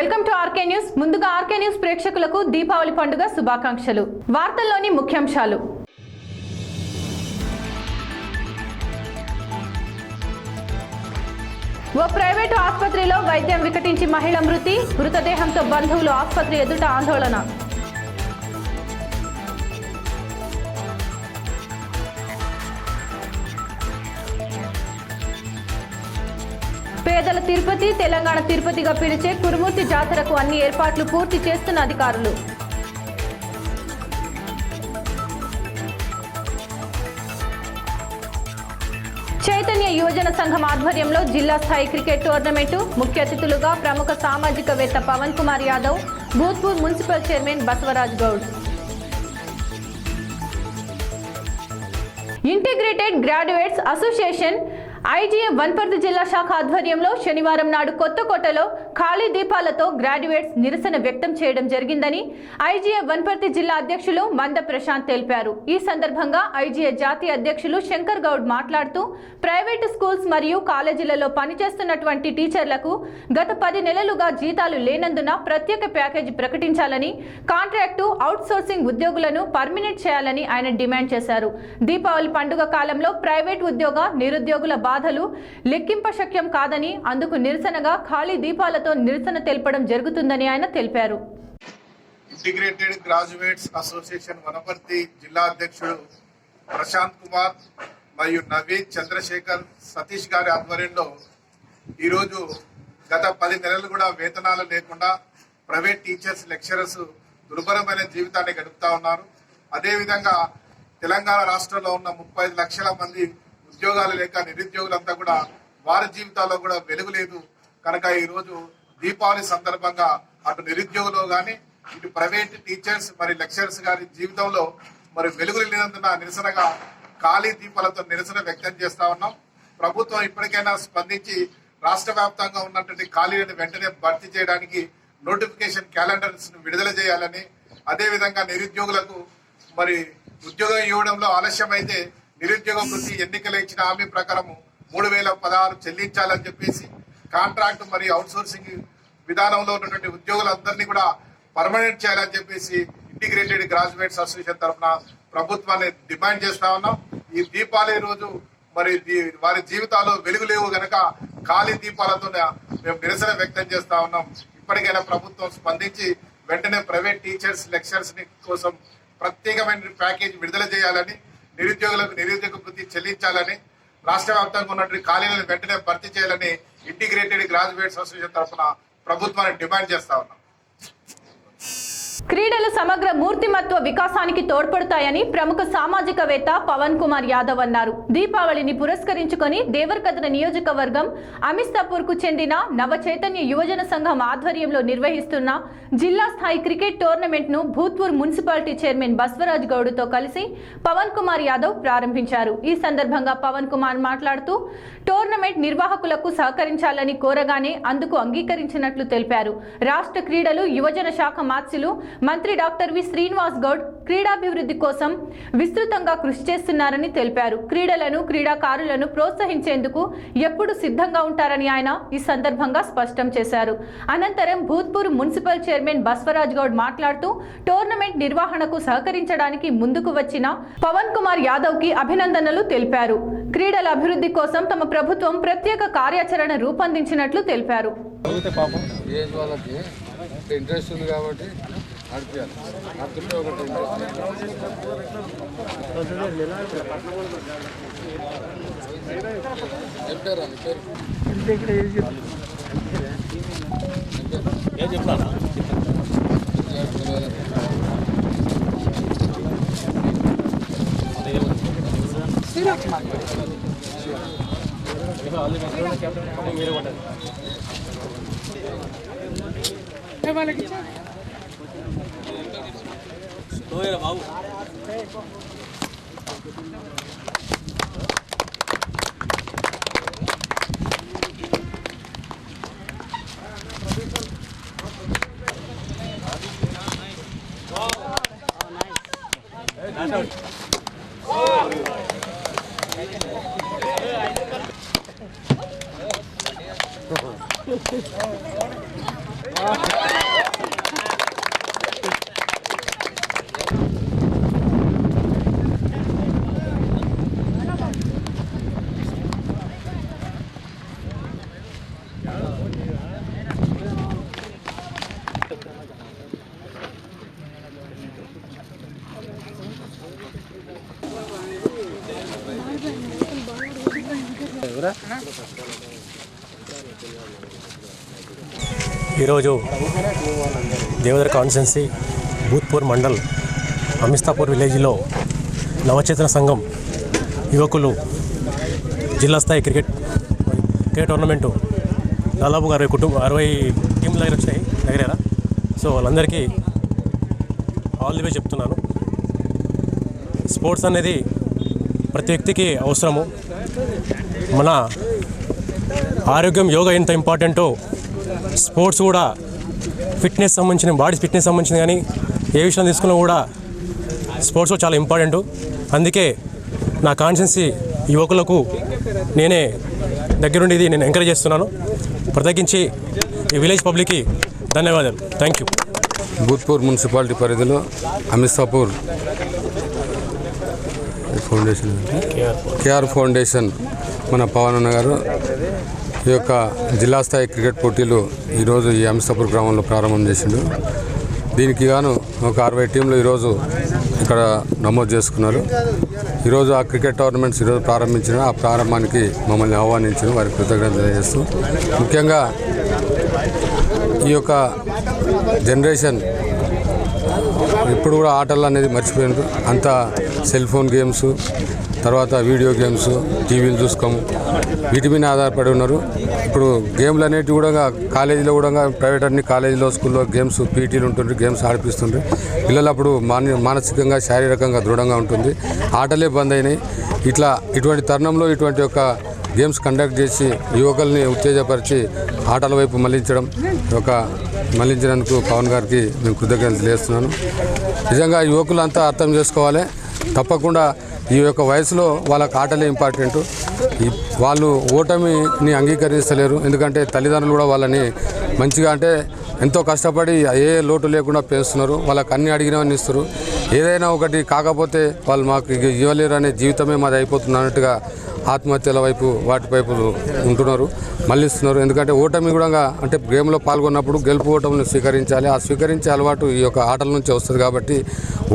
Welcome to RK news. ముందుగా RK news ప్రేక్షకులకు దీపావళి పండుగ శుభాకాంక్షలు. వార్తల్లోని ముఖ్యాంశాలు. ఓ ప్రైవేటు ఆసుపత్రిలో వైద్యం వికటించి మహిళ మృతదేహంతో బంధువులు ఆసుపత్రి ఎదుట ఆందోళన. పేదల తిరుపతి, తెలంగాణ తిరుపతిగా పిలిచే కురుమూర్తి జాతరకు అన్ని ఏర్పాట్లు పూర్తి చేస్తున్న అధికారులు. చైతన్య యువజన సంఘం ఆధ్వర్యంలో జిల్లా స్థాయి క్రికెట్ టోర్నమెంటు. ముఖ్య అతిథులుగా ప్రముఖ సామాజికవేత్త Pavan Kumar Yadav, Bhoothpur municipal chairman Basavaraj Goud. Integrated graduates association IGA Wanaparthy జిల్లా శాఖ ఆధ్వర్యంలో శనివారం నాడు కొత్తకోటలో ఖాళీ దీపాలతో గ్రాడ్యుయేట్స్ నిరసన వ్యక్తం చేయడం జరిగిందని ఐజీఏ వనపర్తి జిల్లా అధ్యక్షులు మంద ప్రశాంత్ తెలిపారు. ఈ సందర్భంగా ఐజీఏ జాతీయ అధ్యక్షులు శంకర్ గౌడ్ మాట్లాడుతూ ప్రైవేటు స్కూల్స్ మరియు కాలేజీలలో పనిచేస్తున్నటువంటి టీచర్లకు గత 10 నెలలుగా జీతాలు లేనందున ప్రత్యేక ప్యాకేజీ ప్రకటించాలని, కాంట్రాక్టు అవుట్సోర్సింగ్ ఉద్యోగులను పర్మినెంట్ చేయాలని ఆయన డిమాండ్ చేశారు. దీపావళి పండుగ కాలంలో ప్రైవేట్ ఉద్యోగ నిరుద్యోగుల బాధలు లెక్కింపశక్యం కాదని, అందుకు నిరసనగా ఖాళీ దీపాలతో నిరసన తెలపడం జరుగుతుందని ఆయన తెలిపారు. ఇంటిగ్రేటెడ్ గ్రాడ్యుయేట్స్ అసోసియేషన్ వనపర్తి జిల్లా అధ్యక్షుడు ప్రశాంత్ కుమార్ మరియు నవీన్, చంద్రశేఖర్, సతీష్ గారి ఆధ్వర్యంలో ఈరోజు గత 10 నెలలు కూడా వేతనాలు లేకుండా ప్రైవేట్ టీచర్స్, లెక్చరర్స్ దుర్భరమైన జీవితాన్ని గడుపుతా ఉన్నారు. అదేవిధంగా తెలంగాణ రాష్ట్రంలో ఉన్న 35 లక్షల మంది ఉద్యోగాలు లేక నిరుద్యోగులంతా కూడా వారి జీవితాల్లో కూడా వెలుగు లేదు కనుక ఈరోజు దీపావళి సందర్భంగా అటు నిరుద్యోగులు కానీ ఇటు ప్రైవేట్ టీచర్స్ మరి లెక్చరర్స్ గారి జీవితంలో మరి వెలుగులు లేనందున నిరసనగా ఖాళీ దీపాలతో నిరసన వ్యక్తం చేస్తా ఉన్నాం. ప్రభుత్వం ఇప్పటికైనా స్పందించి రాష్ట్ర వ్యాప్తంగా ఉన్నటువంటి ఖాళీలను వెంటనే భర్తీ చేయడానికి నోటిఫికేషన్ క్యాలెండర్స్ విడుదల చేయాలని, అదేవిధంగా నిరుద్యోగులకు మరి ఉద్యోగం ఇవ్వడంలో ఆలస్యమైతే నిరుద్యోగ వృత్తి ఎన్నికలు ఇచ్చిన హామీ ప్రకారం 3016 చెల్లించాలని చెప్పేసి, కాంట్రాక్ట్ మరియు అవుట్సోర్సింగ్ విధానంలో ఉన్నటువంటి ఉద్యోగులందరినీ కూడా పర్మనెంట్ చేయాలని చెప్పేసి ఇంటిగ్రేటెడ్ గ్రాడ్యుయేట్స్ అసోసియేషన్ తరఫున ప్రభుత్వాన్ని డిమాండ్ చేస్తా ఉన్నాం. ఈ దీపావళి రోజు మరి వారి జీవితాల్లో వెలుగు లేవు గనక ఖాళీ దీపాలతో మేము నిరసన వ్యక్తం చేస్తా ఉన్నాం. ఇప్పటికైనా ప్రభుత్వం స్పందించి వెంటనే ప్రైవేట్ టీచర్స్, లెక్చరర్స్ కోసం ప్రత్యేకమైన ప్యాకేజ్ విడుదల చేయాలని, నిరుద్యోగులకు నిరుద్యోగ వృత్తి చెల్లించాలని, రాష్ట్ర వ్యాప్తంగా ఉన్నటువంటి ఖాళీలను వెంటనే భర్తీ చేయాలని ఇంటిగ్రేటెడ్ గ్రాడ్యుయేట్స్ అసోసియేషన్ తరఫున ప్రభుత్వాన్ని డిమాండ్ చేస్తా ఉన్నాం. క్రీడలు సమగ్ర మూర్తిమత్వ వికాసానికి తోడ్పడతాయని ప్రముఖ సామాజికవేత్త పవన్ కుమార్ యాదవ్ అన్నారు. దీపావళిని పురస్కరించుకొని దేవరకద్ర నియోజకవర్గం అమిస్తాపూర్ కు చెందిన నవ చైతన్య యువజన సంఘం ఆధ్వర్యంలో నిర్వహిస్తున్న జిల్లా స్థాయి క్రికెట్ టోర్నమెంట్ ను భూత్పూర్ మున్సిపాలిటీ చైర్మన్ బసవరాజ్ గౌడ్తో కలిసి పవన్ కుమార్ యాదవ్ ప్రారంభించారు. ఈ సందర్భంగా పవన్ కుమార్ మాట్లాడుతూ టోర్నమెంట్ నిర్వాహకులకు సహకరించాలని కోరగానే అందుకు అంగీకరించినట్లు తెలిపారు. రాష్ట్ర క్రీడలు యువజన శాఖ మార్చిలు మంత్రి డాక్టర్ వి శ్రీనివాస్ గౌడ్ క్రీడాభివృద్ధి కోసం విస్తృతంగా కృషి చేస్తున్నారని తెలిపారు. క్రీడలను, క్రీడాకారులను ప్రోత్సహించేందుకు ఎప్పుడు సిద్ధంగా ఉంటారని ఆయన ఈ సందర్భంగా స్పష్టం చేశారు. అనంతరం భూత్పూర్ మున్సిపల్ చైర్మన్ బసవరాజ్ గౌడ్ మాట్లాడుతూ టోర్నమెంట్ నిర్వహణకు సహకరించడానికి ముందుకు వచ్చిన పవన్ కుమార్ యాదవ్ కి అభినందనలు తెలిపారు. క్రీడల అభివృద్ధి కోసం తమ ప్రభుత్వం ప్రత్యేక కార్యాచరణ రూపొందించినట్లు తెలిపారు. ఇంట్రెస్ట్ ఉంది కాబట్టి నడిపించాలి. నడుతుంటే ఒకటి చెప్తారా వాళ్ళకి బాబు ఈరోజు దేవదర్ కాన్స్టిట్యున్సీ భూత్పూర్ మండల్ అమిస్తాపూర్ విలేజ్లో నవచేతన సంఘం యువకులు జిల్లా స్థాయి క్రికెట్ టోర్నమెంటు దాదాపుగా 60 టీంల దగ్గర వచ్చాయి దగ్గర. సో వాళ్ళందరికీ ఆల్ ది వే చెప్తున్నాను. స్పోర్ట్స్ అనేది ప్రతి వ్యక్తికి అవసరము. మన ఆరోగ్యం యోగా ఎంత ఇంపార్టెంటో స్పోర్ట్స్ కూడా ఫిట్నెస్ సంబంధించిన బాడీ ఫిట్నెస్ సంబంధించిన కానీ ఏ విషయం తీసుకున్నా కూడా స్పోర్ట్స్ చాలా ఇంపార్టెంట్. అందుకే నా కాన్షియన్సీ యువకులకు నేనే దగ్గరుండి ఇది నేను ఎంకరేజ్ చేస్తున్నాను. ప్రత్యేకించి ఈ విలేజ్ పబ్లిక్కి ధన్యవాదాలు. Thank you. భూత్పూర్ మున్సిపాలిటీ పరిధిలో అమిస్తాపూర్ ఫౌండేషన్ కేఆర్ ఫౌండేషన్ మన పవన్ అన్న గారు ఈ యొక్క జిల్లా స్థాయి క్రికెట్ పోటీలు ఈరోజు ఈ అమిస్తాపూర్ గ్రామంలో ప్రారంభం చేసిండు. దీనికి గాను ఒక 60 టీంలు ఈరోజు ఇక్కడ నమోదు చేసుకున్నారు. ఈరోజు ఆ క్రికెట్ టోర్నమెంట్స్ ఈరోజు ప్రారంభించిన ఆ ప్రారంభానికి మమ్మల్ని ఆహ్వానించిన వారికి కృతజ్ఞతలు తెలియజేస్తూ, ముఖ్యంగా ఈ యొక్క జనరేషన్ ఇప్పుడు కూడా ఆటలు అనేది మర్చిపోయినారు. అంతా సెల్ ఫోన్ గేమ్స్, తర్వాత వీడియో గేమ్స్, టీవీలు చూసుకోము, వీటి మీద ఆధారపడి ఉన్నారు. ఇప్పుడు గేమ్లు అనేటివి కూడా కాలేజీలో కూడా ప్రైవేట్ అన్ని కాలేజీలో స్కూల్లో గేమ్స్ పీటీలు ఉంటుండ్రు, గేమ్స్ ఆడిపిస్తుండ్రు. పిల్లలు అప్పుడు మానసికంగా శారీరకంగా దృఢంగా ఉంటుంది. ఆటలే బంద్ అయినాయి. ఇటువంటి తరుణంలో ఇటువంటి యొక్క గేమ్స్ కండక్ట్ చేసి యువకుల్ని ఉత్తేజపరిచి ఆటల వైపు మళ్లించినందుకు పవన్ గారికి నేను కృతజ్ఞతలు తెలియజేస్తున్నాను. నిజంగా యువకులు అంతా అర్థం చేసుకోవాలి. తప్పకుండా ఈ యొక్క వయసులో వాళ్ళకి ఆటలే ఇంపార్టెంట్. వాళ్ళు ఓటమిని అంగీకరిస్తలేరు. ఎందుకంటే తల్లిదండ్రులు కూడా వాళ్ళని మంచిగా అంటే ఎంతో కష్టపడి ఏ లోటు లేకుండా పెంచుతున్నారు. వాళ్ళకి అన్ని అడిగినవన్నీ ఇస్తారు. ఏదైనా ఒకటి కాకపోతే వాళ్ళు మాకు ఇవ్వలేరు అనే జీవితమే మాది అయిపోతుంది అన్నట్టుగా ఆత్మహత్యల వైపు వాటి వైపు ఉంటున్నారు, మళ్ళిస్తున్నారు. ఎందుకంటే ఓటమి కూడా అంటే గేమ్లో పాల్గొన్నప్పుడు గెలుపు ఓటమిని స్వీకరించాలి. ఆ స్వీకరించే అలవాటు ఈ యొక్క ఆటల నుంచి వస్తుంది. కాబట్టి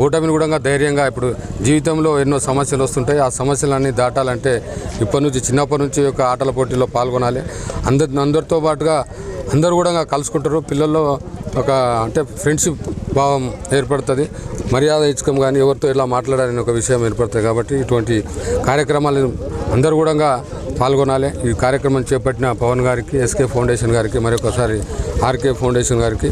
ఓటమిని కూడా ధైర్యంగా, ఇప్పుడు జీవితంలో ఎన్నో సమస్యలు వస్తుంటాయి. ఆ సమస్యలన్నీ దాటాలంటే చిన్నప్పటి నుంచి ఈ యొక్క ఆటల పోటీలో పాల్గొనాలి. అందరితో పాటుగా అందరూ కూడా కలుసుకుంటారు. పిల్లల్లో ఒక అంటే ఫ్రెండ్షిప్ భావం ఏర్పడుతుంది. మర్యాద ఇచ్చకం కానీ ఎవరితో ఇలా మాట్లాడాలని ఒక విషయం ఏర్పడుతుంది. కాబట్టి ఇటువంటి కార్యక్రమాలు అందరూ కూడా పాల్గొనాలి. ఈ కార్యక్రమం చేపట్టిన పవన్ గారికి, ఎస్కే ఫౌండేషన్ గారికి, మరొకసారి ఆర్కే ఫౌండేషన్ గారికి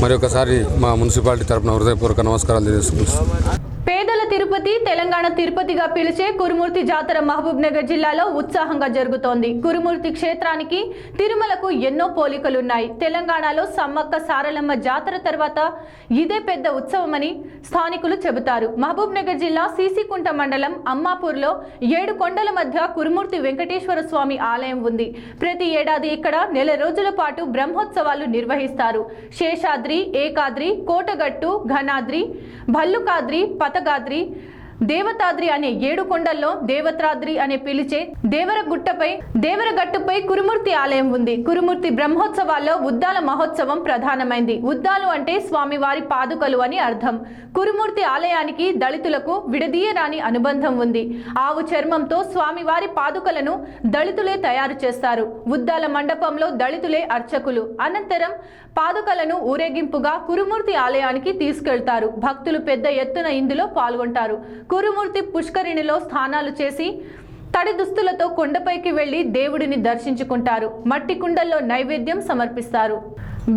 మరొకసారి మా మున్సిపాలిటీ తరఫున హృదయపూర్వక నమస్కారాలు తెలియజేస్తున్నాను. పేదల తిరుపతి, తెలంగాణ తిరుపతిగా పిలిచే కురుమూర్తి జాతర మహబూబ్ నగర్ జిల్లాలో ఉత్సాహంగా జరుగుతోంది. కురుమూర్తి క్షేత్రానికి తిరుమలకు ఎన్నో పోలికలున్నాయి. తెలంగాణలో సమ్మక్క సారలమ్మ జాతర తర్వాత ఇదే పెద్ద ఉత్సవమని స్థానికులు చెబుతారు. మహబూబ్ నగర్ జిల్లా సీసీకుంట మండలం అమ్మాపూర్లో 7 కొండల మధ్య కురుమూర్తి వెంకటేశ్వర స్వామి ఆలయం ఉంది. ప్రతి ఏడాది ఇక్కడ నెల రోజుల పాటు బ్రహ్మోత్సవాలు నిర్వహిస్తారు. శేషాద్రి, ఏకాద్రి, కోటగట్టు, ఘనాద్రి, భల్లుకాద్రి, పతగాద్రి, దేవతాద్రి అనే 7 కొండల్లో దేవతాద్రి అనే పిలిచే దేవరగట్టుపై కురుమూర్తి ఆలయం ఉంది. కురుమూర్తి బ్రహ్మోత్సవాల్లో ఉద్దాల మహోత్సవం ప్రధానమైంది. ఉద్దాలు అంటే స్వామివారి పాదుకలు అని అర్థం. కురుమూర్తి ఆలయానికి దళితులకు విడదీయరాని అనుబంధం ఉంది. ఆవు చర్మంతో స్వామివారి పాదుకలను దళితులే తయారు చేస్తారు. ఉద్దాల మండపంలో దళితులే అర్చకులు. అనంతరం పాదుకలను ఊరేగింపుగా కురుమూర్తి ఆలయానికి తీసుకెళ్తారు. భక్తులు పెద్ద ఎత్తున ఇందులో పాల్గొంటారు. కురుమూర్తి పుష్కరిణిలో స్నానాలు చేసి తడి దుస్తులతో కొండపైకి వెళ్లి దేవుడిని దర్శించుకుంటారు. మట్టి కుండల్లో నైవేద్యం సమర్పిస్తారు.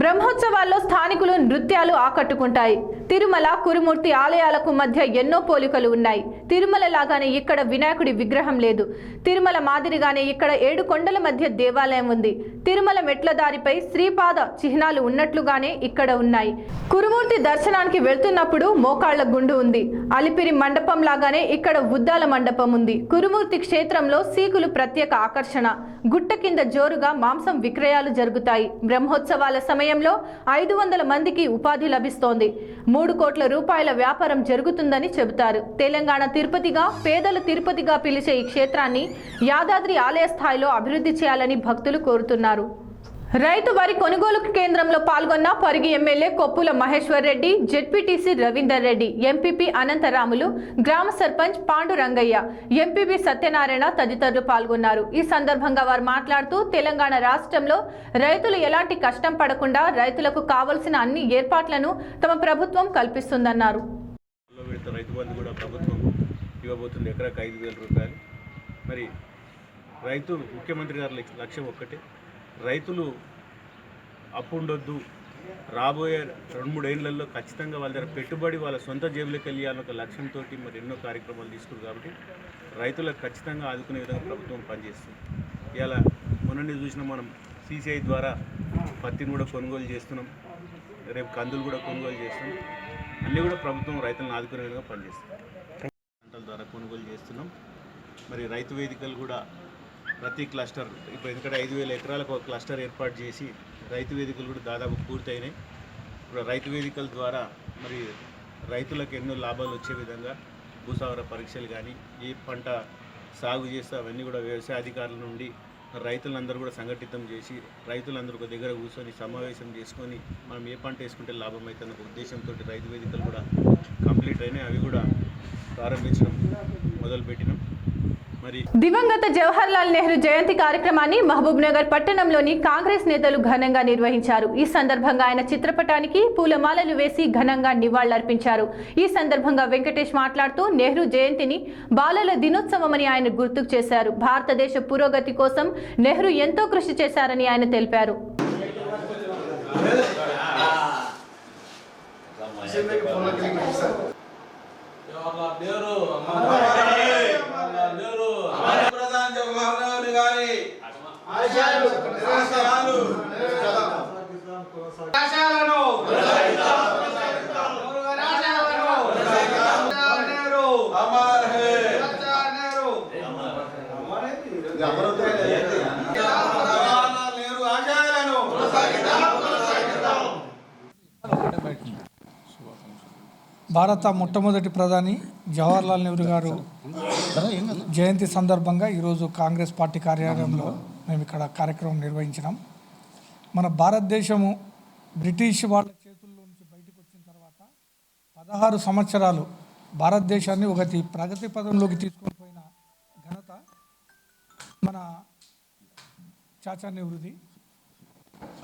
బ్రహ్మోత్సవాల్లో స్థానికులు నృత్యాలు ఆకట్టుకుంటాయి. తిరుమల, కురుమూర్తి ఆలయాలకు మధ్య ఎన్నో పోలికలు ఉన్నాయి. తిరుమల లాగానే ఇక్కడ వినాయకుడి విగ్రహం లేదు. తిరుమల మాదిరిగానే ఇక్కడ 7 కొండల మధ్య దేవాలయం ఉంది. తిరుమల మెట్ల దారిపై శ్రీపాద చిహ్నాలు ఉన్నట్లుగానే ఇక్కడ ఉన్నాయి. కురుమూర్తి దర్శనానికి వెళ్తున్నప్పుడు మోకాళ్ల గుండు ఉంది. అలిపిరి మండపం లాగానే ఇక్కడ ఉద్దాల మండపం ఉంది. కురుమూర్తి క్షేత్రంలో సీకులు ప్రత్యేక ఆకర్షణ. గుట్ట కింద జోరుగా మాంసం విక్రయాలు జరుగుతాయి. బ్రహ్మోత్సవాల సమయంలో 500 మందికి ఉపాధి లభిస్తోంది. 3 కోట్ల రూపాయల వ్యాపారం జరుగుతుందని చెబుతారు. తెలంగాణ తిరుపతిగా, పేదల తిరుపతిగా పిలిచే ఈ క్షేత్రాన్ని యాదాద్రి ఆలయ స్థాయిలో అభివృద్ధి చేయాలని భక్తులు కోరుతున్నారు. రైతు వరి కొనుగోలు కేంద్రంలో పాల్గొన్న Parigi MLA Koppula Maheshwar Reddy, ZPTC Ravinder Reddy, MPP Anantharamulu, గ్రామ సర్పంచ్ పాండురంగయ్య, ఎంపీపీ సత్యనారాయణ తదితరులు పాల్గొన్నారు. ఈ సందర్భంగా వారు మాట్లాడుతూ తెలంగాణ రాష్ట్రంలో రైతులు ఎలాంటి కష్టం పడకుండా రైతులకు కావలసిన అన్ని ఏర్పాట్లను తమ ప్రభుత్వం కల్పిస్తుందన్నారు. రైతు బంధు కూడా ప్రభుత్వం ఇవ్వబోతుంది, ఎకరాకు 5,000 రూపాయలు. మరి రైతు ముఖ్యమంత్రి గారి లక్ష్యం ఒక్కటే, రైతులు అప్పు ఉండొద్దు, రాబోయే 2-3 ఏళ్లలో ఖచ్చితంగా వాళ్ళ దగ్గర పెట్టుబడి వాళ్ళ సొంత జేబులోకి వెళ్ళాలని ఒక లక్ష్యంతో మరి ఎన్నో కార్యక్రమాలు తీసుకున్నారు. కాబట్టి రైతులకు ఖచ్చితంగా ఆదుకునే విధంగా ప్రభుత్వం పనిచేస్తుంది. ఇలా మొన్ననే చూసిన మనం CCI ద్వారా పత్తిని కూడా కొనుగోలు చేస్తున్నాం, రేపు కందులు కూడా కొనుగోలు చేస్తున్నాం. అన్నీ కూడా ప్రభుత్వం రైతులను ఆదుకునే విధంగా పనిచేస్తుంది. పంటల ద్వారా కొనుగోలు చేస్తున్నాం. మరి రైతు వేదికలు కూడా ప్రతి క్లస్టర్, ఇప్పుడు ఎందుకంటే 5,000 ఎకరాలకు ఒక క్లస్టర్ ఏర్పాటు చేసి రైతు వేదికలు కూడా దాదాపు పూర్తయినాయి. ఇప్పుడు రైతు వేదికల ద్వారా మరి రైతులకు ఎన్నో లాభాలు వచ్చే విధంగా భూసార పరీక్షలు కానీ, ఏ పంట సాగు చేస్తే అవన్నీ కూడా వ్యవసాయ అధికారుల నుండి రైతులందరూ కూడా సంఘటితం చేసి రైతులందరూ ఒక దగ్గర కూర్చొని సమావేశం చేసుకొని మనం ఏ పంట వేసుకుంటే లాభం అవుతుందన్న ఒక ఉద్దేశంతో రైతు వేదికలు కూడా కంప్లీట్ అయినాయి. అవి కూడా ప్రారంభించడం మొదలుపెట్టినాం. దివంగత జవహర్ లాల్ నెహ్రూ జయంతి కార్యక్రమాన్ని మహబూబ్ నగర్ పట్టణంలోని కాంగ్రెస్ నేతలు ఘనంగా నిర్వహించారు. ఈ సందర్భంగా ఆయన చిత్రపటానికి పూలమాలలు వేసి ఘనంగా నివాళులర్పించారు. ఈ సందర్భంగా వెంకటేష్ మాట్లాడుతూ నెహ్రూ జయంతిని బాలల దినోత్సవమని ఆయన గుర్తుకు చేశారు. భారతదేశ పురోగతి కోసం నెహ్రూ ఎంతో కృషి చేశారని ఆయన తెలిపారు. భారత మొట్టమొదటి ప్రధాని జవహర్లాల్ నెహ్రూ గారు జయంతి సందర్భంగా ఈరోజు కాంగ్రెస్ పార్టీ కార్యాలయంలో మేము ఇక్కడ కార్యక్రమం నిర్వహించినాం. మన భారతదేశము బ్రిటిష్ వాళ్ళ చేతుల్లో నుంచి బయటకు వచ్చిన తర్వాత 16 సంవత్సరాలు భారతదేశాన్ని ఒకటి ప్రగతి పదంలోకి తీసుకొని పోయిన ఘనత మన చాచా నెహ్రూది.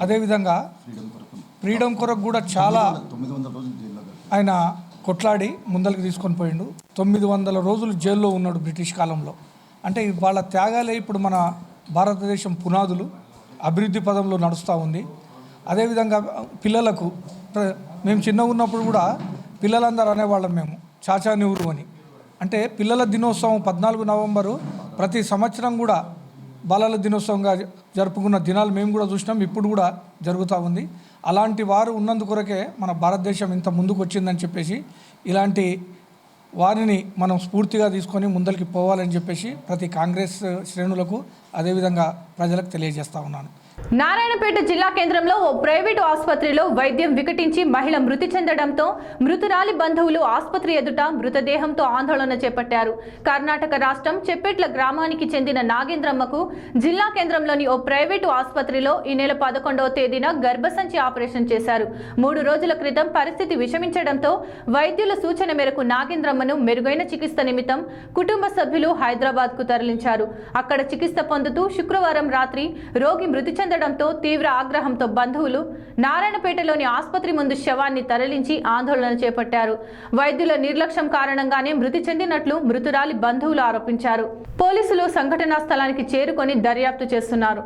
అదేవిధంగా ఫ్రీడమ్ కొరకు కూడా చాలా ఆయన కొట్లాడి ముందరికి తీసుకొని పోయిండు. 900 రోజులు జైల్లో ఉన్నాడు బ్రిటిష్ కాలంలో. అంటే వాళ్ళ త్యాగాలే ఇప్పుడు మన భారతదేశం పునాదులు అభివృద్ధి పదంలో నడుస్తూ ఉంది. అదేవిధంగా పిల్లలకు మేము చిన్నగా ఉన్నప్పుడు కూడా పిల్లలందరూ అనేవాళ్ళం మేము చాచా నెహ్రూ అని. అంటే పిల్లల దినోత్సవం 14 నవంబరు ప్రతి సంవత్సరం కూడా బాలల దినోత్సవంగా జరుపుకున్న దినాలు మేము కూడా చూసినాం, ఇప్పుడు కూడా జరుగుతూ ఉంది. అలాంటి వారు ఉన్నందుకొరకే మన భారతదేశం ఇంత ముందుకు వచ్చిందని చెప్పేసి ఇలాంటి వారిని మనం స్ఫూర్తిగా తీసుకొని ముందరికి పోవాలని చెప్పేసి ప్రతి కాంగ్రెస్ శ్రేణులకు అదేవిధంగా ప్రజలకు తెలియజేస్తూ ఉన్నాను. నారాయణపేట జిల్లా కేంద్రంలో ఓ ప్రైవేటు ఆసుపత్రిలో వైద్యం వికటించి మహిళ మృతి చెందడంతో మృతురాలి బంధువులు ఆసుపత్రి ఎదుట మృతదేహంతో ఆందోళన చేపట్టారు. కర్ణాటక రాష్ట్రం చెప్పెట్ల గ్రామానికి చెందిన నాగేంద్రమ్మకు జిల్లా కేంద్రంలోని ఓ ప్రైవేటు ఆసుపత్రిలో ఈ నెల 11వ తేదీన గర్భసంచి ఆపరేషన్ చేశారు. 3 రోజుల క్రితం పరిస్థితి విషమించడంతో వైద్యుల సూచన మేరకు నాగేంద్రమ్మను మెరుగైన చికిత్స నిమిత్తం కుటుంబ సభ్యులు హైదరాబాద్కు తరలించారు. అక్కడ చికిత్స పొందుతూ శుక్రవారం రాత్రి రోగి మృతి చెందడంతో తీవ్ర ఆగ్రహంతో బంధువులు నారాయణపేటలోని ఆసుపత్రి ముందు శవాన్ని తరలించి ఆందోళన చేపట్టారు. వైద్యుల నిర్లక్ష్యం కారణంగానే మృతి చెందినట్లు మృతురాలి బంధువులు ఆరోపించారు. పోలీసులు సంఘటనా స్థలానికి చేరుకొని దర్యాప్తు చేస్తున్నారు.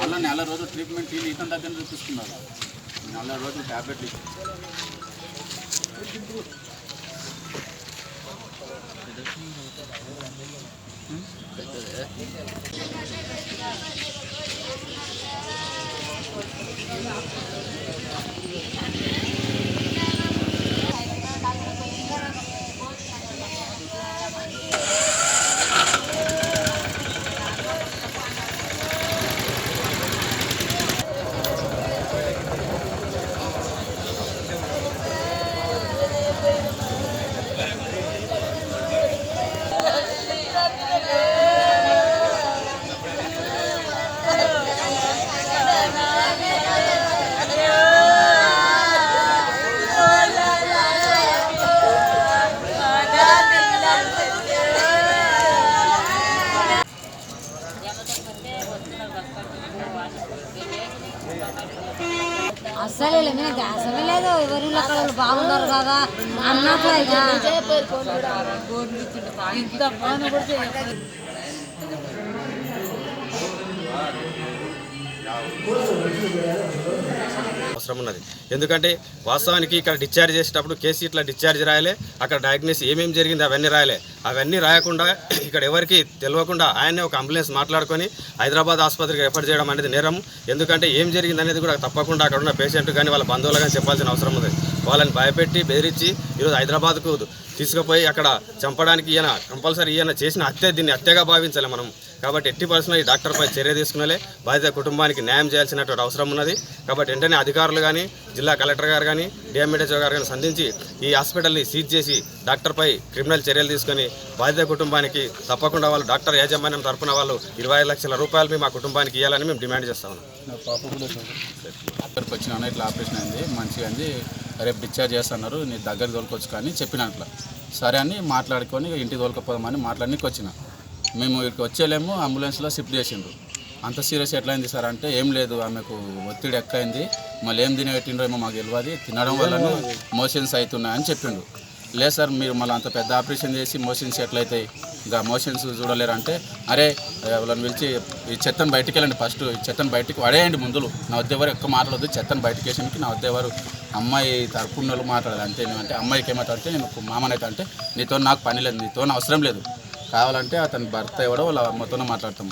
మళ్ళీ 4 రోజులు ట్రీట్మెంట్ ఇతని దగ్గర చూపిస్తున్నారు. 4 రోజులు ట్యాబ్లెట్లు అస్సలే మీద గ్యాసమే లేదు. ఎవరి లెక్కలు బాగున్నారు కదా అన్నట్లు ఇంత పని కూడా అవసరం ఉన్నది. ఎందుకంటే వాస్తవానికి ఇక్కడ డిశ్చార్జ్ చేసేటప్పుడు కేసు ఇట్లా డిశ్చార్జ్ రాయాలి, అక్కడ డయాగ్నోసిస్ ఏమేమి జరిగింది అవన్నీ రాయాలి. అవన్నీ రాయకుండా ఇక్కడ ఎవరికి తెలియకుండా ఆయనే ఒక అంబులెన్స్ మాట్లాడుకొని హైదరాబాద్ ఆసుపత్రికి రెఫర్ చేయడం అనేది నేరం. ఎందుకంటే ఏం జరిగింది అనేది కూడా తప్పకుండా అక్కడ ఉన్న పేషెంట్ కానీ వాళ్ళ బంధువులు కానీ చెప్పాల్సిన అవసరం ఉంది. వాళ్ళని భయపెట్టి బెదిరించి ఈరోజు హైదరాబాద్కు తీసుకుపోయి అక్కడ చంపడానికి ఈయన కంపల్సరీ ఈయన చేసిన హత్య, దీన్ని హత్యగా భావించాలి మనం. కాబట్టి ఎట్టి పరిస్థితుల్లో ఈ డాక్టర్పై చర్య తీసుకునే బాధిత కుటుంబానికి న్యాయం చేయాల్సినటువంటి అవసరం ఉన్నది. కాబట్టి వెంటనే అధికారులు కానీ, జిల్లా కలెక్టర్ గారు కానీ, డిఎంఈడిఓ గారు కానీ సంధించి ఈ హాస్పిటల్ని సీజ్ చేసి డాక్టర్పై క్రిమినల్ చర్యలు తీసుకొని బాధిత కుటుంబానికి తప్పకుండా వాళ్ళు డాక్టర్ యాజమాన్యం తరఫున వాళ్ళు 25 లక్షల రూపాయలు మా కుటుంబానికి ఇవ్వాలని మేము డిమాండ్ చేస్తా ఉన్నాం. డాక్టర్కి వచ్చిన ఇట్లా ఆపరేషన్ అయింది, మంచిగా అయింది, రేపు డిశ్చార్జ్ చేస్తున్నారు, నీ దగ్గర తోలుకొచ్చు కానీ చెప్పినట్ల సరే అని మాట్లాడుకొని ఇంటికి తోలుకపోదామని మాట్లాడడానికి వచ్చిన. మేము ఇక్కడికి వచ్చేలేము, అంబులెన్స్లో షిఫ్ట్ చేసిండ్రు. అంత సీరియస్ ఎట్లయింది సార్ అంటే ఏం లేదు, ఆమెకు ఒత్తిడి ఎక్కువైంది, మళ్ళీ ఏం తినేటిండ్రో ఏమో మాకు తెలియదు, తినడం వల్లనే మోషన్స్ అవుతున్నాయని చెప్పిండు. లేదు సార్ మీరు మళ్ళీ అంత పెద్ద ఆపరేషన్ చేసి మోషన్స్ ఎట్లయితాయి, ఇంకా మోషన్స్ చూడలేరు అంటే అరే వాళ్ళని పిలిచి ఈ చెత్తను బయటికి వెళ్ళండి, ఫస్ట్ ఈ చెత్తను బయటికి పడేయండి, ముందులు నా వద్ద ఎవరు ఎక్కువ మాట్లాడద్దు, చెత్తను బయటికి వేసానికి నా వద్ద ఎవరు అమ్మాయి తరపున వాళ్ళు మాట్లాడాలి అంతే. అంటే అమ్మాయికి ఏమవుతాడంటే నేను మామనైతే అంటే నీతో నాకు పని లేదు, నీతో అవసరం లేదు, కావాలంటే అతని భర్త ఎవడో వాళ్ళ అమ్మతోనే మాట్లాడతాం,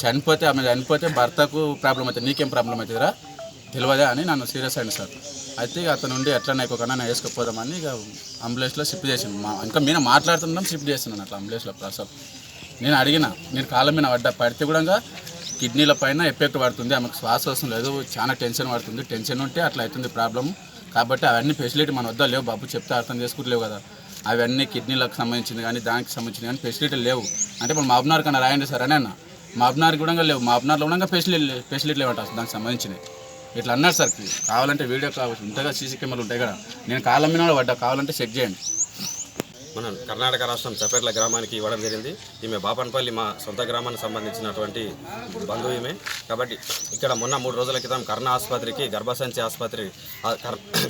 చనిపోతే ఆమె చనిపోతే భర్తకు ప్రాబ్లం అవుతుంది, నీకేం ప్రాబ్లం అవుతుందిరా తెలియదా అని నన్ను సీరియస్ అయింది సార్. అయితే ఇక అతను ఉండి ఎట్లా కన్నా వేసుకుపోదామని ఇక అంబులెన్స్లో షిఫ్ట్ చేసాను. ఇంకా మీద మాట్లాడుతున్నాం షిఫ్ట్ చేస్తున్నాను అట్లా అంబులెన్స్లో. అసలు నేను అడిగిన, నేను కాళ్ళ మీద పడితే కూడా కిడ్నీల పైన ఎఫెక్ట్ పడుతుంది, ఆమెకు శ్వాస వస్తుంది లేదు, చాలా టెన్షన్ పడుతుంది, టెన్షన్ ఉంటే అట్లా అవుతుంది ప్రాబ్లం. కాబట్టి అవన్నీ ఫెసిలిటీ మన వద్ద లేవు బాబు, చెప్తే అర్థం చేసుకుంటలేవు కదా, అవన్నీ కిడ్నీలకు సంబంధించింది కానీ దానికి సంబంధించింది కానీ ఫెసిలిటీలు లేవు అంటే ఇప్పుడు మాబ్నార్ కన్నా రాయండి సార్ అని అన్న. మాబ్నార్ కూడా లేవు, మాబ్నార్లో కూడా ఫెసిలిటీ లేవంట దానికి సంబంధించినవి. ఇట్లా అన్నారు సార్, కావాలంటే వీడియో కావచ్చు ఉంటుందా, సీసీ కెమెరాలు ఉంటాయి కదా, నేను కాళ్ళ మీద పడ్డా, కావాలంటే చెక్ చేయండి. మనం కర్ణాటక రాష్ట్రం చపేట్ల గ్రామానికి ఇవ్వడం జరిగింది. ఈమె బాపన్పల్లి మా సొంత గ్రామానికి సంబంధించినటువంటి బంధువు ఈమె. కాబట్టి ఇక్కడ మొన్న 3 రోజుల క్రితం కర్ణ ఆసుపత్రికి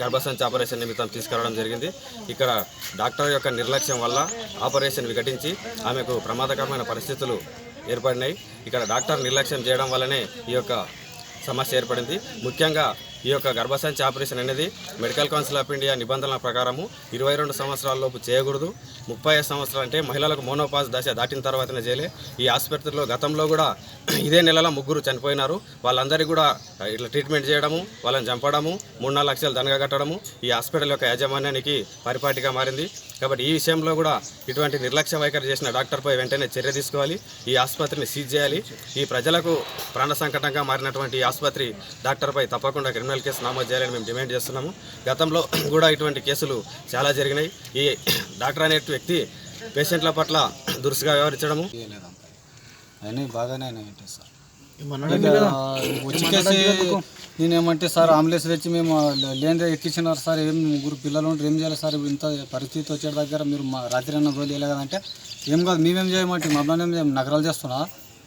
గర్భసంచి ఆపరేషన్ నిమిత్తం తీసుకురావడం జరిగింది. ఇక్కడ డాక్టర్ యొక్క నిర్లక్ష్యం వల్ల ఆపరేషన్ వికటించి ఆమెకు ప్రమాదకరమైన పరిస్థితులు ఏర్పడినాయి. ఇక్కడ డాక్టర్ నిర్లక్ష్యం చేయడం వల్లనే ఈ యొక్క సమస్య ఏర్పడింది. ముఖ్యంగా ఈ యొక్క గర్భసంచి ఆపరేషన్ అనేది మెడికల్ కౌన్సిల్ ఆఫ్ ఇండియా నిబంధనల ప్రకారము 22 సంవత్సరాల లోపు చేయకూడదు. 35 సంవత్సరాలు అంటే మహిళలకు మోనోపాజ్ దశ దాటిన తర్వాతనే చేయలే. ఈ ఆసుపత్రిలో గతంలో కూడా ఇదే నెలలో 3 చనిపోయినారు. వాళ్ళందరికీ కూడా ఇట్లా ట్రీట్మెంట్ చేయడము, వాళ్ళని చంపడము, 3-4 లక్షలు దండగా కట్టడము ఈ హాస్పిటల్ యొక్క యాజమాన్యానికి పరిపాటిగా మారింది. కాబట్టి ఈ విషయంలో కూడా ఇటువంటి నిర్లక్ష్య వైఖరి చేసిన డాక్టర్పై వెంటనే చర్య తీసుకోవాలి, ఈ ఆసుపత్రిని సీజ్ చేయాలి. ఈ ప్రజలకు ప్రాణ సంకటంగా మారినటువంటి ఈ ఆసుపత్రి డాక్టర్పై తప్పకుండా క్రిమినల్ కేసు నమోదు చేయాలని మేము డిమాండ్ చేస్తున్నాము. గతంలో కూడా ఇటువంటి కేసులు చాలా జరిగినాయి. ఈ డాక్టర్ అనే వ్యక్తి పేషెంట్ల పట్ల దురుసుగా వ్యవహరించడము అయినా బాగానే సార్. వచ్చి కేసు నేనేమంటే సార్ అంబులెన్స్ తెచ్చి మేము లేని ఎక్కించినారు సార్, ఏం 3 పిల్లలు ఉంటే ఏం చేయాలి సార్, ఇంత పరిస్థితి వచ్చే దగ్గర మీరు రాత్రి అన్న రోజు వెళ్ళగదంటే ఏం కాదు మేమేం చేయమంటే మమ్మల్ని నగరాలు చేస్తున్నా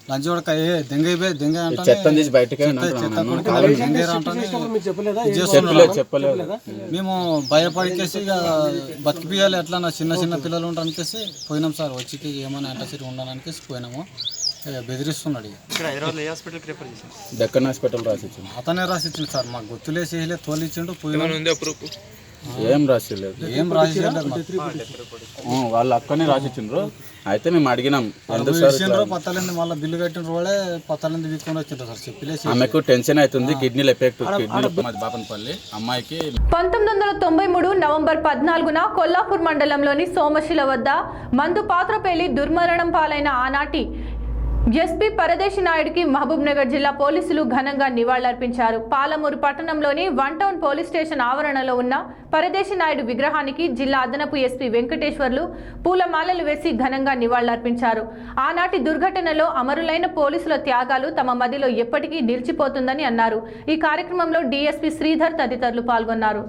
లంచ్ కూడా దెంగ దెంగ మేము భయపడికేసి ఇక బతికిపియాలి ఎట్లా చిన్న పిల్లలు ఉంటారు అనికేసి పోయినాం సార్. వచ్చి ఏమైనా అంటసిరి ఉండాలనికేసి పోయినాము. బెదిరిస్తున్నాడు దక్కన్ హాస్పిటల్ రాసిచ్చింది, అతనే రాసిచ్చింది సార్, మాకు గుర్తులేసి తోలిచ్చిండు పోయినా. ఏం రాసిలేదు. వాళ్ళు అక్కడనే రాసిచ్చిండ్రు. అయితే మేము అడిగినాం ఎందుకు సార్ పత్తాలింది మళ్ళీ బిల్లు కట్టిన రోడే పత్తాలింది తీసుకొని వచ్చిండ్రు సార్ చెప్పలేసి. ఆమెకు టెన్షన్ అవుతుంది, కిడ్నీలు ఎఫెక్ట్, కిడ్నీలు బాపనపల్లి అమ్మాయికి. 1993 నవంబర్ 14న కొల్లాపూర్ మండలంలోని సోమశిల వద్ద మందు పాత్ర పేలి దుర్మరణం పాలైన ఆనాటి ఎస్పీ పరదేశి నాయుడికి మహబూబ్ నగర్ జిల్లా పోలీసులు ఘనంగా నివాళులర్పించారు. పాలమూరు పట్టణంలోని 1 టౌన్ పోలీస్ స్టేషన్ ఆవరణలో ఉన్న పరదేశి నాయుడు విగ్రహానికి జిల్లా అదనపు ఎస్పీ వెంకటేశ్వర్లు పూలమాలలు వేసి ఘనంగా నివాళులర్పించారు. ఆనాటి దుర్ఘటనలో అమరులైన పోలీసుల త్యాగాలు తమ మదిలో ఎప్పటికీ నిలిచిపోతుందని అన్నారు. ఈ కార్యక్రమంలో డీఎస్పీ శ్రీధర్ తదితరులు పాల్గొన్నారు.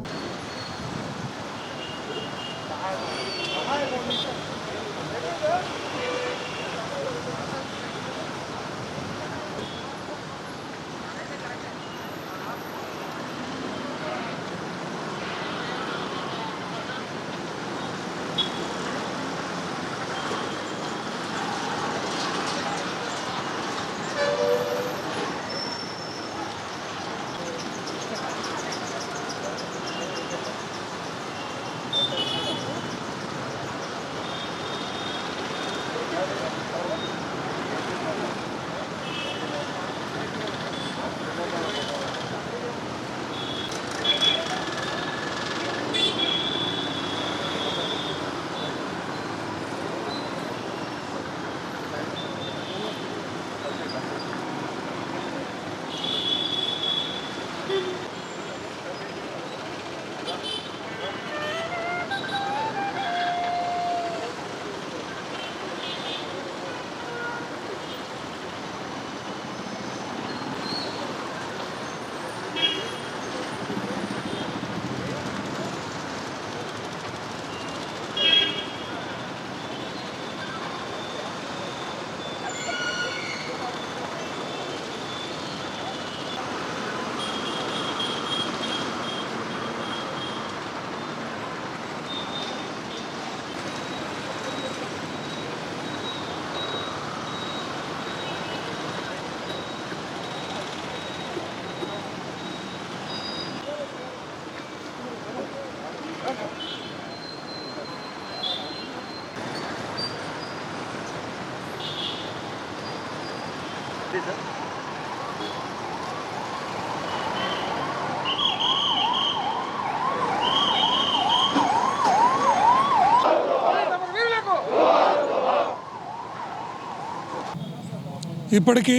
ఇప్పటికీ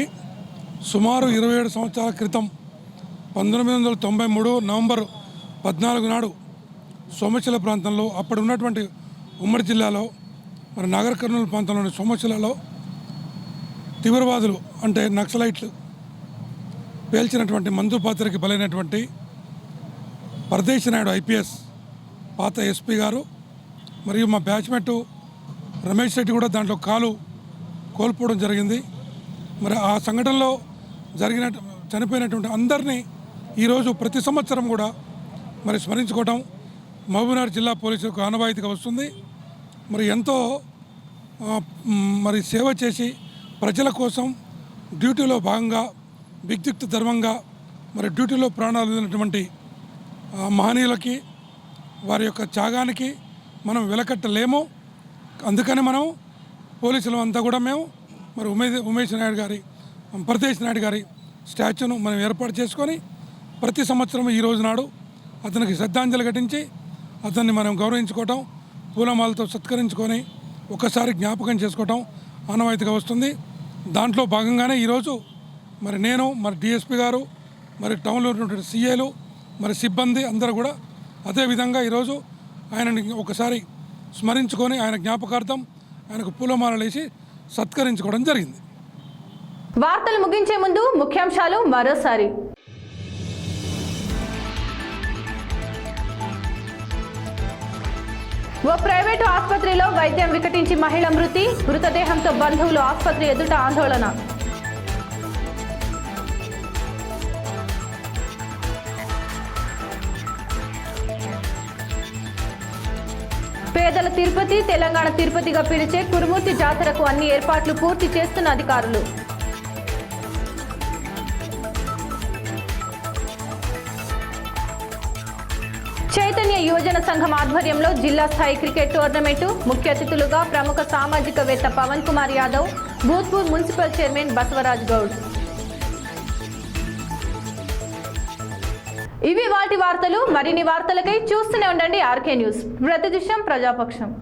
సుమారు 27 సంవత్సరాల క్రితం 1993 నవంబర్ 14 నాడు సోమశిల ప్రాంతంలో అప్పుడు ఉన్నటువంటి ఉమ్మడి జిల్లాలో మరి నాగర్ కర్నూలు ప్రాంతంలోని సోమశిలలో తీవ్రవాదులు అంటే నక్సలైట్లు పేల్చినటువంటి మందు పాత్రకి బలైనటువంటి పరదేశి నాయుడు ఐపీఎస్ పాత ఎస్పీ గారు మరియు మా బ్యాచ్మేట్ రమేష్ రెడ్డి కూడా దాంట్లో కోల్పోవడం జరిగింది. మరి ఆ సంఘటనలో చనిపోయినటువంటి అందరినీ ఈరోజు ప్రతి సంవత్సరం కూడా మరి స్మరించుకోవటం మహబూబ్నగర్ జిల్లా పోలీసులకు ఆనవాయితీగా వస్తుంది. మరి ఎంతో మరి సేవ చేసి ప్రజల కోసం డ్యూటీలో భాగంగా విద్యుక్త ధర్మంగా మరి డ్యూటీలో ప్రాణాలు వదిలినటువంటి మహనీయులకి వారి యొక్క త్యాగానికి మనం వెలకట్టలేము. అందుకని మనం పోలీసులు అంతా కూడా మేము మరి ఉమేష్ నాయుడు గారి పరదేశి నాయుడు గారి స్టాచ్యూను మనం ఏర్పాటు చేసుకొని ప్రతి సంవత్సరం ఈ రోజు నాడు అతనికి శ్రద్ధాంజలి ఘటించి అతన్ని మనం గౌరవించుకోవటం, పూలమాలతో సత్కరించుకొని ఒకసారి జ్ఞాపకం చేసుకోవటం ఆనవాయితీగా వస్తుంది. దాంట్లో భాగంగానే ఈరోజు మరి నేను మరి డిఎస్పీ గారు మరి టౌన్లో ఉన్నటువంటి సీఏలు మరి సిబ్బంది అందరూ కూడా అదేవిధంగా ఈరోజు ఆయనని ఒకసారి స్మరించుకొని ఆయన జ్ఞాపకార్థం ఆయనకు పూలమాలలు వేసి సత్కరించుకోవడం జరిగింది. వార్తలు ముగించే ముందు ముఖ్యాంశాలు మరోసారి. ఓ ప్రైవేటు ఆసుపత్రిలో వైద్యం వికటించి మహిళ మృతదేహంతో బంధువులు ఆసుపత్రి ఎదుట ఆందోళన. పేదల తిరుపతి, తెలంగాణ తిరుపతిగా పిలిచే కురుమూర్తి జాతరకు అన్ని ఏర్పాట్లు పూర్తి చేస్తున్న అధికారులు. చైతన్య యువజన సంఘం ఆధ్వర్యంలో జిల్లా స్థాయి క్రికెట్ టోర్నమెంటు. ముఖ్య అతిథులుగా ప్రముఖ సామాజికవేత్త పవన్ కుమార్ యాదవ్, భూత్పూర్ మున్సిపల్ చైర్మన్ బసవరాజ్ గౌడ్. ఇవి వాటి వార్తలు. మరిన్ని వార్తలకై చూస్తూనే ఉండండి ఆర్కే న్యూస్. ప్రతిదిశం ప్రజాపక్షం.